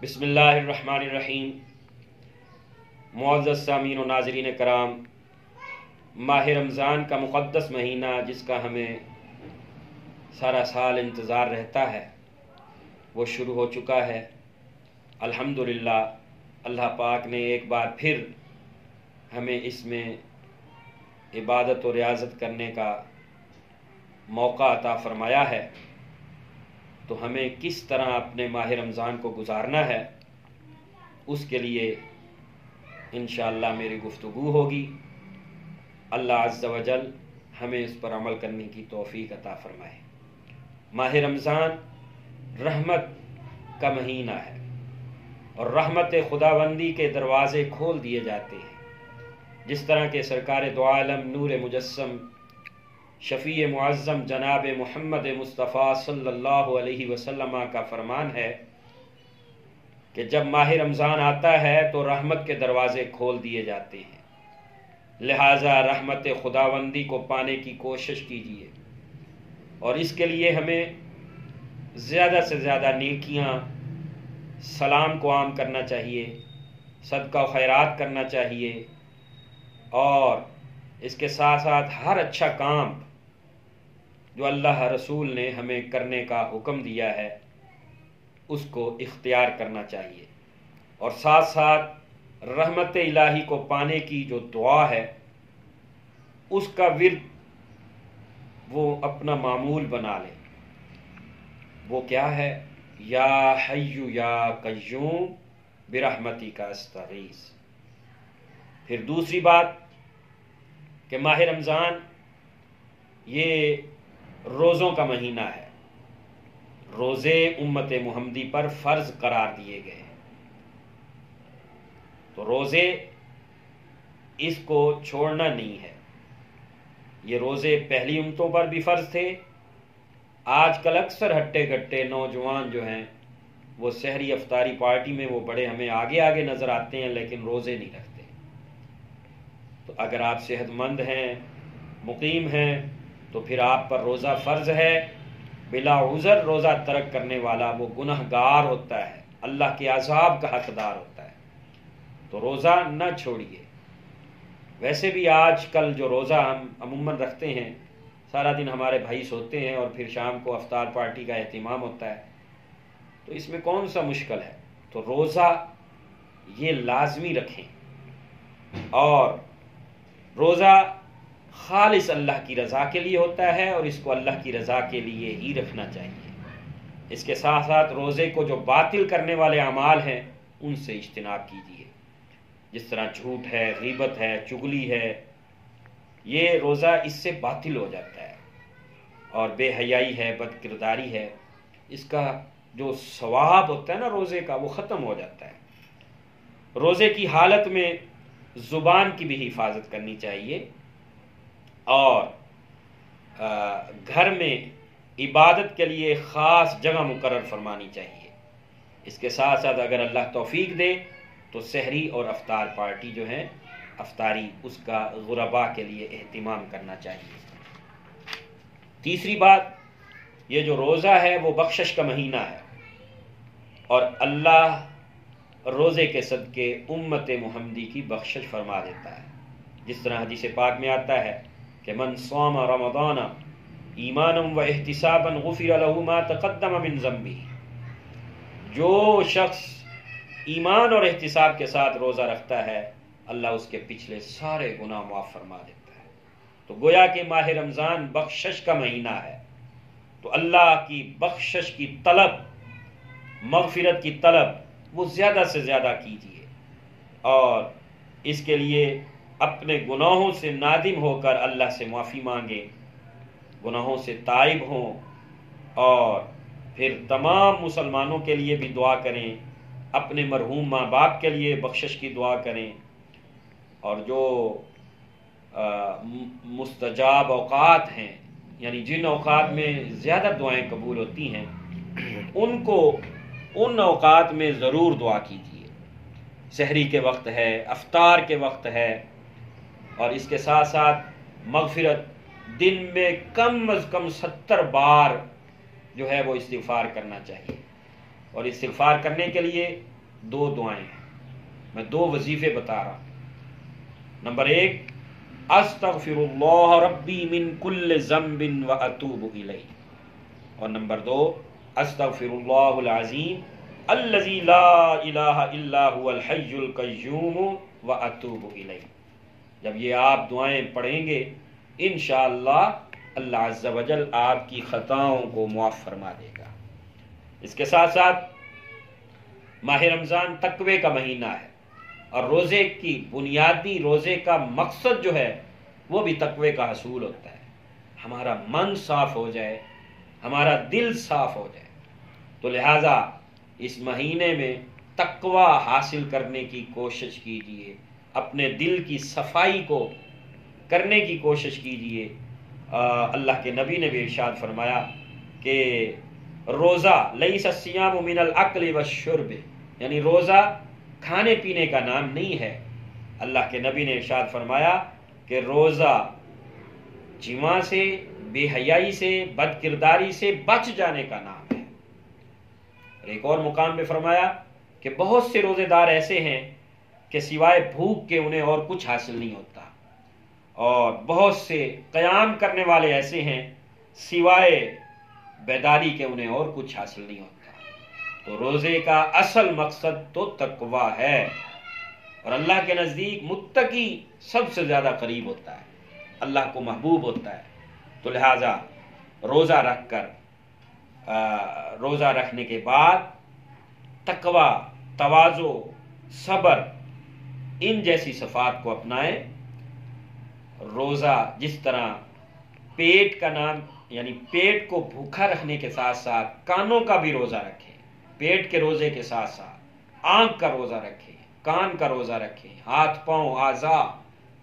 بسم اللہ الرحمن الرحیم۔ معزز سامعین و ناظرین کرام، ماہ رمضان کا مقدس مہینہ جس کا ہمیں سارا سال انتظار رہتا ہے وہ شروع ہو چکا ہے۔ الحمدللہ اللہ پاک نے ایک بار پھر ہمیں اس میں عبادت و ریاضت کرنے کا موقع عطا فرمایا ہے، تو ہمیں کس طرح اپنے ماہ رمضان کو گزارنا ہے اس کے لیے انشاءاللہ میری گفتگو ہوگی۔ اللہ عز و جل ہمیں اس پر عمل کرنے کی توفیق عطا فرمائے۔ ماہ رمضان رحمت کا مہینہ ہے اور رحمت خداوندی کے دروازے کھول دیے جاتے ہیں، جس طرح کہ سرکار دو عالم نور مجسم شفیع معظم جناب محمد مصطفیٰ صلی اللہ علیہ وسلم کا فرمان ہے کہ جب ماہ رمضان آتا ہے تو رحمت کے دروازے کھول دیے جاتے ہیں، لہٰذا رحمت خداوندی کو پانے کی کوشش کیجیے، اور اس کے لیے ہمیں زیادہ سے زیادہ نیکیاں، سلام کو عام کرنا چاہیے، صدقہ و خیرات کرنا چاہیے، اور اس کے ساتھ ساتھ ہر اچھا کام جو اللہ رسول نے ہمیں کرنے کا حکم دیا ہے اس کو اختیار کرنا چاہیے، اور ساتھ ساتھ رحمت الہی کو پانے کی جو دعا ہے اس کا ورد وہ اپنا معمول بنا لے۔ وہ کیا ہے؟ یا حی یا قیوم برحمتک استغیث۔ پھر دوسری بات کہ ماہ رمضان یہ روزوں کا مہینہ ہے، روزے امت محمدی پر فرض قرار دیے گئے ہیں، تو روزے اس کو چھوڑنا نہیں ہے۔ یہ روزے پہلی امتوں پر بھی فرض تھے۔ آج کل اکثر ہٹے کٹے نوجوان جو ہیں وہ سحری افطاری پارٹی میں وہ بڑے ہمیں آگے آگے نظر آتے ہیں لیکن روزے نہیں رکھتے۔ تو اگر آپ صحت مند ہیں، مقیم ہیں، تو پھر آپ پر روزہ فرض ہے۔ بلا عذر روزہ ترک کرنے والا وہ گنہگار ہوتا ہے، اللہ کے عذاب کا حقدار ہوتا ہے، تو روزہ نہ چھوڑیے۔ ویسے بھی آج کل جو روزہ ہم عموماً رکھتے ہیں، سارا دن ہمارے بھائی سوتے ہیں اور پھر شام کو افطار پارٹی کا اہتمام ہوتا ہے، تو اس میں کون سا مشکل ہے؟ تو روزہ یہ لازمی رکھیں، اور روزہ خالص اللہ کی رضا کے لیے ہوتا ہے اور اس کو اللہ کی رضا کے لیے ہی رکھنا چاہیے۔ اس کے ساتھ ساتھ روزے کو جو باطل کرنے والے اعمال ہیں ان سے اجتناب کیجیے، جس طرح جھوٹ ہے، غیبت ہے، چغلی ہے، یہ روزہ اس سے باطل ہو جاتا ہے، اور بے حیائی ہے، بد کرداری ہے، اس کا جو ثواب ہوتا ہے نا روزے کا وہ ختم ہو جاتا ہے۔ روزے کی حالت میں زبان کی بھی حفاظت کرنی چاہیے، اور گھر میں عبادت کے لیے خاص جگہ مقرر فرمانی چاہیے۔ اس کے ساتھ ساتھ اگر اللہ توفیق دے تو سحری اور افطار پارٹی جو ہے افطاری، اس کا غرباء کے لیے اہتمام کرنا چاہیے۔ تیسری بات، یہ جو روزہ ہے وہ بخشش کا مہینہ ہے، اور اللہ روزے کے صدقے امت محمدی کی بخشش فرما دیتا ہے، جس طرح حدیث پاک میں آتا ہے کہ من صام رمضان ایمانا و احتسابا غفر له ما تقدم من ذنبه۔ جو شخص ایمان اور احتساب کے ساتھ روزہ رکھتا ہے اللہ اس کے پچھلے سارے گناہ معاف فرما دیتا ہے۔ تو گویا کہ ماہ رمضان بخشش کا مہینہ ہے، تو اللہ کی بخشش کی طلب، مغفرت کی طلب وہ زیادہ سے زیادہ کیجیے، اور اس کے لیے اپنے گناہوں سے نادم ہو کر اللہ سے معافی مانگیں، گناہوں سے تائب ہوں، اور پھر تمام مسلمانوں کے لیے بھی دعا کریں، اپنے مرحوم ماں باپ کے لیے بخشش کی دعا کریں، اور جو مستجاب اوقات ہیں، یعنی جن اوقات میں زیادہ دعائیں قبول ہوتی ہیں ان اوقات میں ضرور دعا کیجیے۔ سحری کے وقت ہے، افطار کے وقت ہے، اور اس کے ساتھ ساتھ مغفرت، دن میں کم از کم 70 بار جو ہے وہ استغفار کرنا چاہیے، اور استغفار کرنے کے لیے 2 دعائیں ہیں، میں 2 وظیفے بتا رہا ہوں۔ نمبر 1 استغفر اللہ ربی من کل ذنب واتوب الیہ، اور نمبر 2 استغفر اللہ العظیم الذی لا الہ الا هو الحی القیوم واتوب الیہ۔ جب یہ آپ دعائیں پڑھیں گے انشاءاللہ اللہ عز و جل آپ کی خطاؤں کو معاف فرما دے گا۔ اس کے ساتھ ساتھ ماہ رمضان تقوی کا مہینہ ہے، اور روزے کی بنیادی روزے کا مقصد جو ہے وہ بھی تقوی کا حصول ہوتا ہے، ہمارا من صاف ہو جائے، ہمارا دل صاف ہو جائے۔ تو لہٰذا اس مہینے میں تقوی حاصل کرنے کی کوشش کیجیے، اپنے دل کی صفائی کو کرنے کی کوشش کیجیے۔ اللہ کے نبی نے بھی ارشاد فرمایا کہ روزہ لیس الصیام من الاکل والشرب، یعنی روزہ کھانے پینے کا نام نہیں ہے۔ اللہ کے نبی نے ارشاد فرمایا کہ روزہ جماع سے، بے حیائی سے، بد کرداری سے بچ جانے کا نام ہے۔ ایک اور مقام پہ فرمایا کہ بہت سے روزے دار ایسے ہیں کہ سوائے بھوک کے انہیں اور کچھ حاصل نہیں ہوتا، اور بہت سے قیام کرنے والے ایسے ہیں سوائے بیداری کے انہیں اور کچھ حاصل نہیں ہوتا۔ تو روزے کا اصل مقصد تو تقوی ہے، اور اللہ کے نزدیک متقی سب سے زیادہ قریب ہوتا ہے، اللہ کو محبوب ہوتا ہے۔ تو لہٰذا روزہ رکھنے کے بعد تقوی، تواضع، صبر، ان جیسی صفات کو اپنائیں۔ روزہ جس طرح پیٹ کا نام، یعنی پیٹ کو بھوکا رکھنے کے ساتھ ساتھ کانوں کا بھی روزہ رکھیں، پیٹ کے روزے کے ساتھ ساتھ آنکھ کا روزہ رکھیں، کان کا روزہ رکھیں، ہاتھ پاؤں اعضاء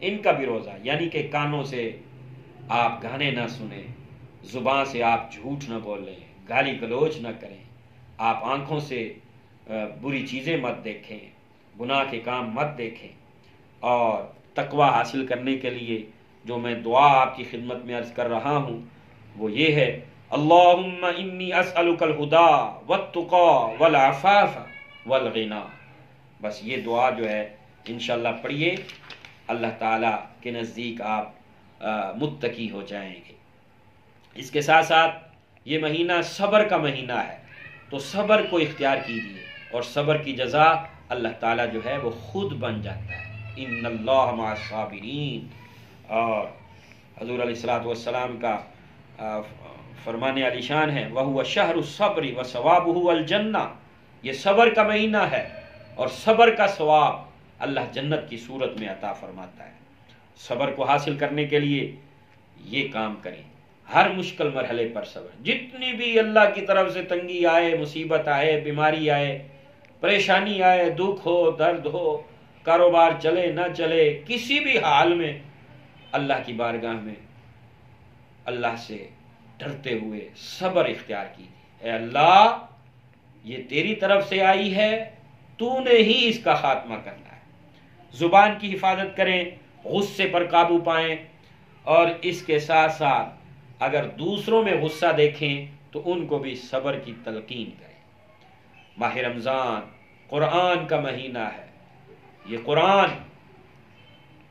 ان کا بھی روزہ، یعنی کہ کانوں سے آپ گانے نہ سنیں، زبان سے آپ جھوٹ نہ بولیں، گالی گلوچ نہ کریں، آپ آنکھوں سے بری چیزیں مت دیکھیں، گناہ کے کام مت دیکھیں۔ اور تقوی حاصل کرنے کے لیے جو میں دعا آپ کی خدمت میں عرض کر رہا ہوں وہ یہ ہے، اللہم انی اسألک الہدی والتقی والعفاف والغنی۔ بس یہ دعا جو ہے انشاءاللہ پڑھیے، اللہ تعالیٰ کے نزدیک آپ متقی ہو جائیں گے۔ اس کے ساتھ ساتھ یہ مہینہ صبر کا مہینہ ہے، تو صبر کو اختیار کیجیے، اور صبر کی جزا اللہ تعالیٰ جو ہے وہ خود بن جاتا ہے، ان اللہ مع الصابرین۔ اور حضور علیہ الصلوۃ والسلام کا فرمان علی شان ہے، وَهُوَ شَهْرُ الصَّبْرِ وَثَوَابُهُ الْجَنَّةُ، یہ صبر کا مہینہ ہے، اور صبر کا ثواب اللہ جنت کی صورت میں عطا فرماتا ہے۔ صبر کو حاصل کرنے کے لیے یہ کام کریں، ہر مشکل مرحلے پر صبر، جتنی بھی اللہ کی طرف سے تنگی آئے، مصیبت آئے، بیماری آئے، پریشانی آئے، دکھ ہو، درد ہو، کاروبار چلے نہ چلے، کسی بھی حال میں اللہ کی بارگاہ میں اللہ سے ڈرتے ہوئے صبر اختیار کیجیے۔ اے اللہ، یہ تیری طرف سے آئی ہے، تو نے ہی اس کا خاتمہ کرنا ہے۔ زبان کی حفاظت کریں، غصے پر قابو پائیں، اور اس کے ساتھ ساتھ اگر دوسروں میں غصہ دیکھیں تو ان کو بھی صبر کی تلقین کریں۔ ماہ رمضان قرآن کا مہینہ ہے، یہ قرآن،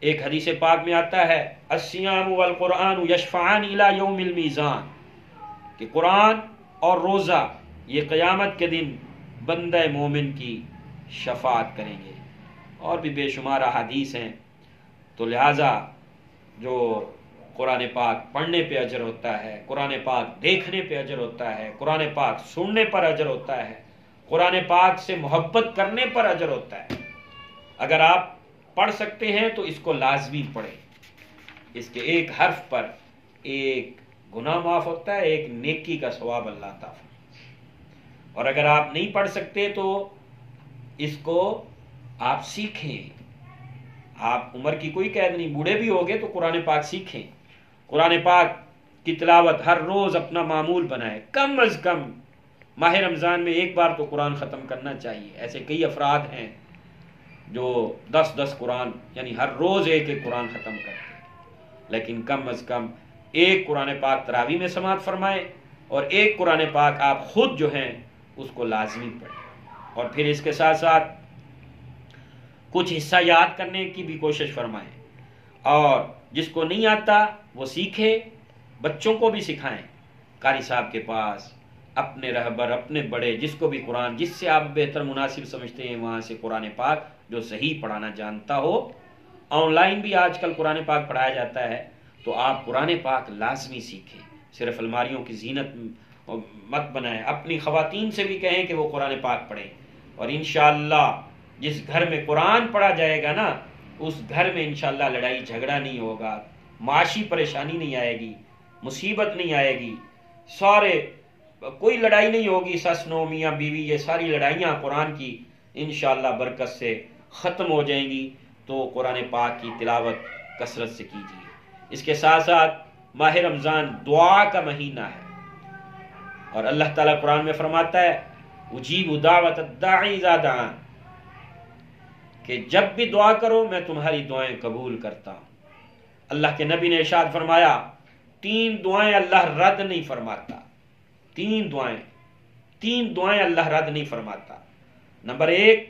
ایک حدیث پاک میں آتا ہے، الصیام والقرآن یشفعان الی یوم المیزان، کہ قرآن اور روزہ یہ قیامت کے دن بندہ مومن کی شفاعت کریں گے۔ اور بھی بے شمار احادیث ہیں۔ تو لہٰذا جو قرآن پاک پڑھنے پہ اجر ہوتا ہے، قرآن پاک دیکھنے پہ اجر ہوتا ہے، قرآن پاک سننے پر اجر ہوتا ہے، قرآن پاک سے محبت کرنے پر اجر ہوتا ہے۔ اگر آپ پڑھ سکتے ہیں تو اس کو لازمی پڑھیں، اس کے ایک حرف پر ایک گناہ معاف ہوتا ہے، ایک نیکی کا ثواب اللہ عطا فرماتا ہے۔ اور اگر آپ نہیں پڑھ سکتے تو اس کو آپ سیکھیں، آپ عمر کی کوئی قید نہیں، بوڑھے بھی ہوگے تو قرآن پاک سیکھیں، قرآن پاک کی تلاوت ہر روز اپنا معمول بنائیں، کم از کم ماہ رمضان میں ایک بار تو قرآن ختم کرنا چاہیے۔ ایسے کئی افراد ہیں جو 10 قرآن، یعنی ہر روز ایک قرآن ختم کرتے ہیں، لیکن کم از کم ایک قرآن پاک تراویح میں سماعت فرمائیں، اور ایک قرآن پاک آپ خود جو ہیں اس کو لازمی پڑھیں۔ اور پھر اس کے ساتھ ساتھ کچھ حصہ یاد کرنے کی بھی کوشش فرمائیں، اور جس کو نہیں آتا وہ سیکھے، بچوں کو بھی سکھائیں، قاری صاحب کے پاس، اپنے رہبر، اپنے بڑے، جس کو بھی قرآن، جس سے آپ بہتر مناسب سمجھتے ہیں وہاں سے قرآن پاک جو صحیح پڑھانا جانتا ہو۔ آن لائن بھی آج کل قرآن پاک پڑھایا جاتا ہے، تو آپ قرآن پاک لازمی سیکھیں، صرف الماریوں کی زینت مت بنائیں، اپنی خواتین سے بھی کہیں کہ وہ قرآن پاک پڑھیں، اور انشاءاللہ جس گھر میں قرآن پڑھا جائے گا نا، اس گھر میں انشاءاللہ لڑائی جھگڑا نہیں ہوگا، معاشی پریشانی نہیں آئے گی، مصیبت نہیں آئے گی، کوئی لڑائی نہیں ہوگی، سس نو میاں بیوی، یہ ساری لڑائیاں قرآن کی انشاءاللہ برکت سے ختم ہو جائیں گی۔ تو قرآن پاک کی تلاوت کثرت سے کیجیے۔ اس کے ساتھ ساتھ ماہ رمضان دعا کا مہینہ ہے، اور اللہ تعالیٰ قرآن میں فرماتا ہے اجیب دعوت الداعی اذا دعان، کہ جب بھی دعا کرو میں تمہاری دعائیں قبول کرتا ہوں۔ اللہ کے نبی نے ارشاد فرمایا 3 دعائیں اللہ رد نہیں فرماتا، 3 دعائیں اللہ رد نہیں فرماتا۔ نمبر 1،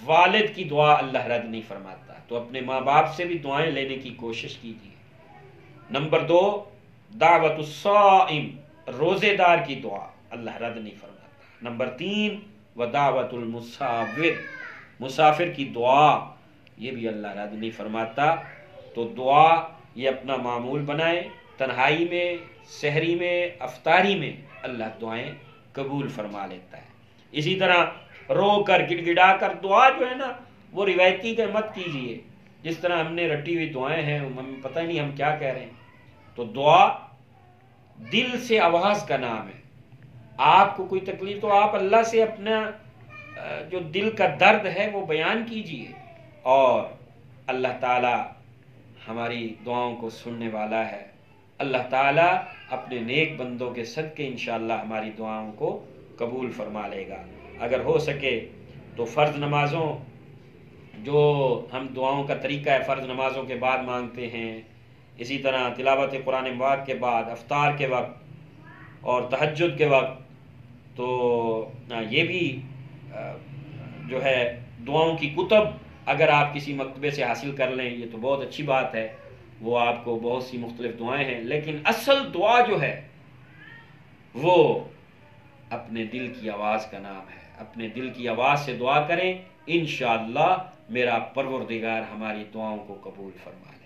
والد کی دعا اللہ رد نہیں فرماتا، تو اپنے ماں باپ سے بھی دعائیں لینے کی کوشش کیجیے۔ نمبر 2، دعوت الصائم، روزے دار کی دعا اللہ رد نہیں فرماتا۔ نمبر 3، ودعوت المسافر، مسافر کی دعا، یہ بھی اللہ رد نہیں فرماتا۔ تو دعا یہ اپنا معمول بنائیں، تنہائی میں، سحری میں، افطاری میں اللہ دعائیں قبول فرما لیتا ہے۔ اسی طرح رو کر گڑ گڑا کر دعا جو ہے نا، وہ روایتی کے مت کیجیے، جس طرح ہم نے رٹی ہوئی دعائیں ہیں، ہمیں پتہ ہی نہیں ہم کیا کہہ رہے ہیں۔ تو دعا دل سے آواز کا نام ہے۔ آپ کو کوئی تکلیف تو آپ اللہ سے اپنا جو دل کا درد ہے وہ بیان کیجیے، اور اللہ تعالی ہماری دعاؤں کو سننے والا ہے۔ اللہ تعالیٰ اپنے نیک بندوں کے صدقے انشاءاللہ ہماری دعاؤں کو قبول فرما لے گا۔ اگر ہو سکے تو فرض نمازوں، جو ہم دعاؤں کا طریقہ ہے فرض نمازوں کے بعد مانگتے ہیں، اسی طرح تلاوت قرآن پاک کے بعد، افطار کے وقت اور تہجد کے وقت، تو یہ بھی جو ہے دعاؤں کی کتب اگر آپ کسی مکتبے سے حاصل کر لیں یہ تو بہت اچھی بات ہے، وہ آپ کو بہت سی مختلف دعائیں ہیں، لیکن اصل دعا جو ہے وہ اپنے دل کی آواز کا نام ہے۔ اپنے دل کی آواز سے دعا کریں، انشاءاللہ میرا پروردگار ہماری دعاؤں کو قبول فرمائے۔